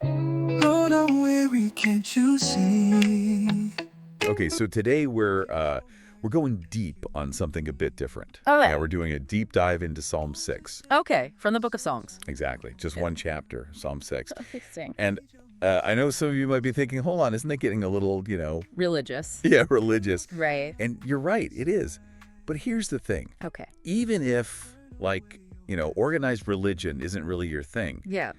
Lord, I'm weary, can't you see? Okay, so today we're going deep on something a bit different. Oh, Yeah, yeah. we're doing a deep dive into Psalm 6. Okay, from the Book of Songs. Exactly. Just Yeah. one chapter, Psalm 6. Interesting. And I know some of you might be thinking, hold on, isn't that getting a little, Religious. yeah, religious? Right. And you're right, it is. But here's the thing. Okay. Even if, organized religion isn't really your thing, Yeah.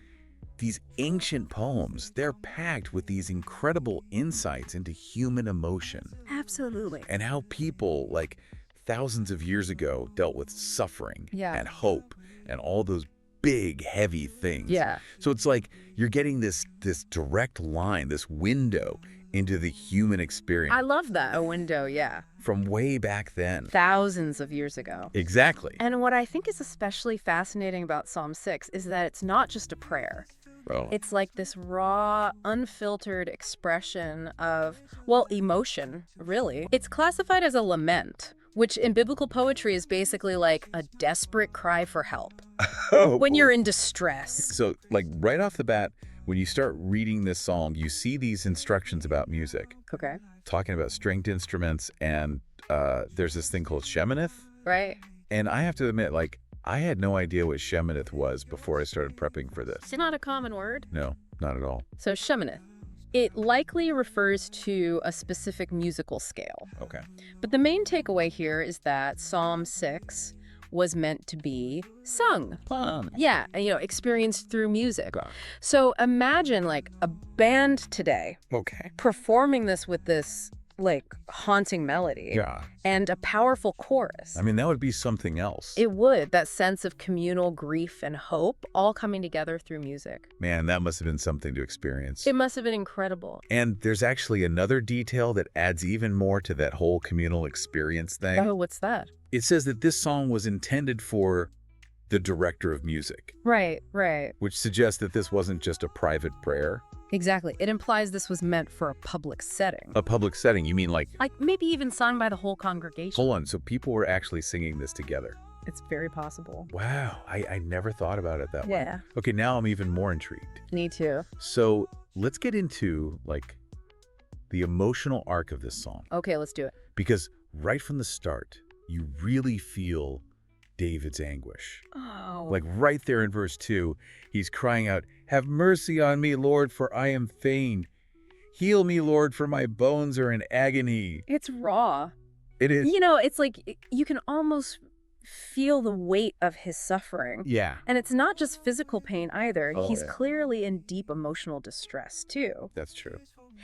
these ancient poems, they're packed with these incredible insights into human emotion Absolutely. and how people, like thousands of years ago, dealt with suffering Yeah. and hope and all those big, heavy things. Yeah. So it's like you're getting this direct line, this window into the human experience I love that. A window, yeah. from way back then. Thousands of years ago. Exactly. And what I think is especially fascinating about Psalm 6 is that it's not just a prayer. Oh, It's like this raw, unfiltered expression of, emotion, really. It's classified as a lament, which in biblical poetry is basically like a desperate cry for help when you're in distress. So, like, right off the bat, when you start reading this song, you see these instructions about music, Okay. talking about stringed instruments, and there's this thing called sheminith. Right? And I have to admit, like, I had no idea what sheminith was before I started prepping for this. It's not a common word. No, not at all. So, sheminith. It likely refers to a specific musical scale. Okay. But the main takeaway here is that Psalm 6 was meant to be sung. Fun. Yeah, and, experienced through music. Got it. So imagine like a band today Okay. performing this with this like haunting melody Yeah. and a powerful chorus. I mean, that would be something else. It would, that sense of communal grief and hope all coming together through music. Man, that must have been something to experience. It must have been incredible. And there's actually another detail that adds even more to that whole communal experience thing. Oh, what's that? It says that this song was intended for the director of music, Right, right. which suggests that this wasn't just a private prayer. Exactly. It implies this was meant for a public setting. A public setting, you mean like, Like maybe even sung by the whole congregation. hold on, so people were actually singing this together. It's very possible. Wow, I never thought about it that way. Yeah. Okay, now I'm even more intrigued. Me too. So let's get into, like, the emotional arc of this song. Okay, let's do it. Because right from the start, you really feel David's anguish. Oh. Like right there in verse 2, he's crying out, "Have mercy on me, Lord, for I am faint. Heal me, Lord, for my bones are in agony." It's raw. It is. It's like you can almost feel the weight of his suffering. Yeah, And it's not just physical pain either. Oh, He's yeah. clearly in deep emotional distress, too. that's true.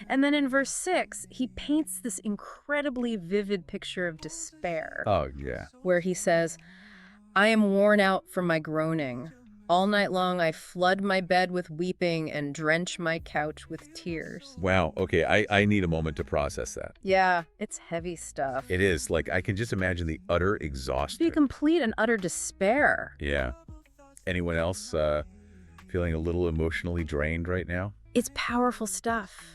And then in verse 6, he paints this incredibly vivid picture of despair, Oh, yeah. where he says, "I am worn out from my groaning. All night long I flood my bed with weeping and drench my couch with tears." Wow, okay, I need a moment to process that. Yeah, it's heavy stuff. It is. Like, I can just imagine the utter Be exhaustion. complete and utter despair. Yeah. Anyone else feeling a little emotionally drained right now? It's powerful stuff.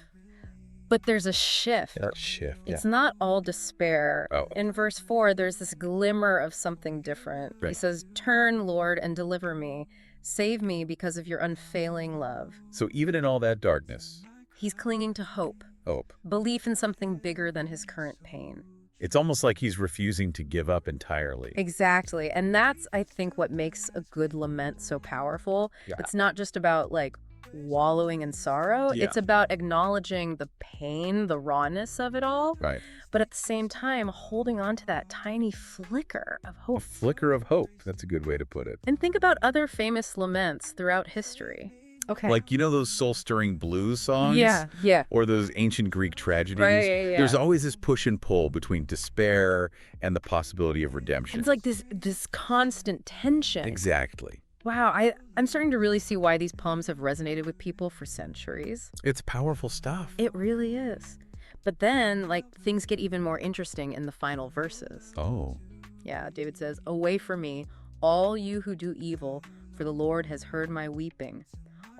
But there's a shift. Shift, It's not all despair. Oh. In verse 4, there's this glimmer of something different. He Right. says, "Turn, Lord, and deliver me. Save me because of your unfailing love." So even in all that darkness, He's clinging to hope, hope. belief in something bigger than his current pain. It's almost like he's refusing to give up entirely. Exactly. And that's, I think, what makes a good lament so powerful. Yeah. It's not just about, like, wallowing in sorrow. Yeah. It's about acknowledging the pain, the rawness of it all, Right. but at the same time holding on to that tiny flicker of A hope. flicker of hope. That's a good way to put it. And think about other famous laments throughout history. Okay. Like, those soul-stirring blues songs? yeah. Or those ancient Greek tragedies? Right, yeah. There's always this push and pull between despair and the possibility of redemption. It's like this constant tension. Exactly. Wow, I'm starting to really see why these poems have resonated with people for centuries. It's powerful stuff. It really is. But then, like, things get even more interesting in the final verses. Oh. Yeah, David says, "Away from me, all you who do evil, for the Lord has heard my weeping.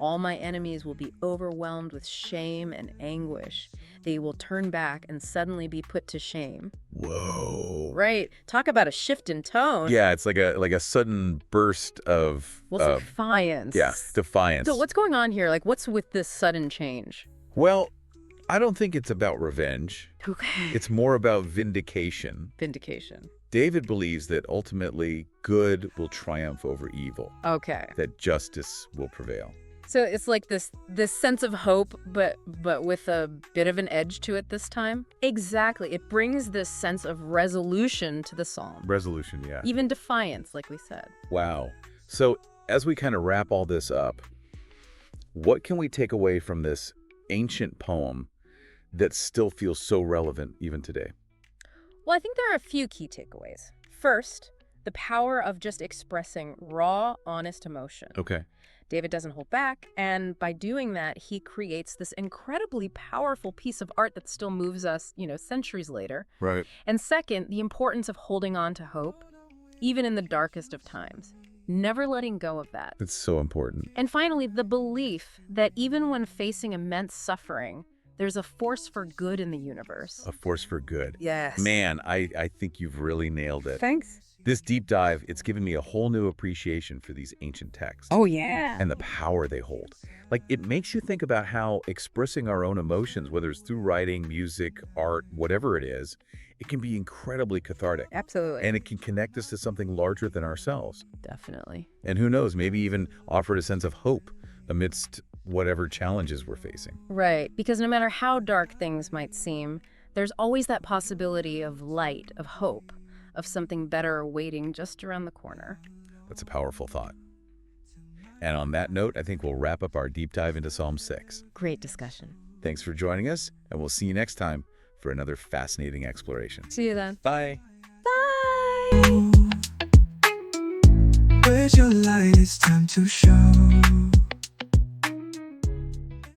All my enemies will be overwhelmed with shame and anguish. They will turn back and suddenly be put to shame. Whoa. Right. Talk about a shift in tone. Yeah, it's like a sudden burst of Well, defiance. yeah, defiance. So what's going on here? Like, what's with this sudden change? Well, I don't think it's about revenge. Okay. It's more about vindication. Vindication. David believes that ultimately good will triumph over evil, Okay. that justice will prevail. So it's like this sense of hope, but with a bit of an edge to it this time? Exactly. It brings this sense of resolution to the psalm. Resolution, yeah. Even defiance, like we said. Wow. So as we kind of wrap all this up, what can we take away from this ancient poem that still feels so relevant even today? Well, I think there are a few key takeaways. First, the power of just expressing raw, honest emotion. Okay. David doesn't hold back, and by doing that, he creates this incredibly powerful piece of art that still moves us, centuries later. Right. And second, the importance of holding on to hope, even in the darkest of times. Never letting go of that. It's so important. And finally, the belief that even when facing immense suffering, there's a force for good in the universe. A force for good. Yes. Man, I think you've really nailed it. Thanks. This deep dive, it's given me a whole new appreciation for these ancient texts. Oh, yeah. And the power they hold. Like, it makes you think about how expressing our own emotions, whether it's through writing, music, art, whatever it is, it can be incredibly cathartic. Absolutely. And it can connect us to something larger than ourselves. Definitely. And who knows, maybe even offer a sense of hope amidst whatever challenges we're facing. Right. Because no matter how dark things might seem, there's always that possibility of light, of hope, of something better waiting just around the corner. That's a powerful thought. And on that note, I think we'll wrap up our deep dive into Psalm 6. Great discussion. Thanks for joining us, and we'll see you next time for another fascinating exploration. See you then. Bye. Bye. Where's your light? It's time to show.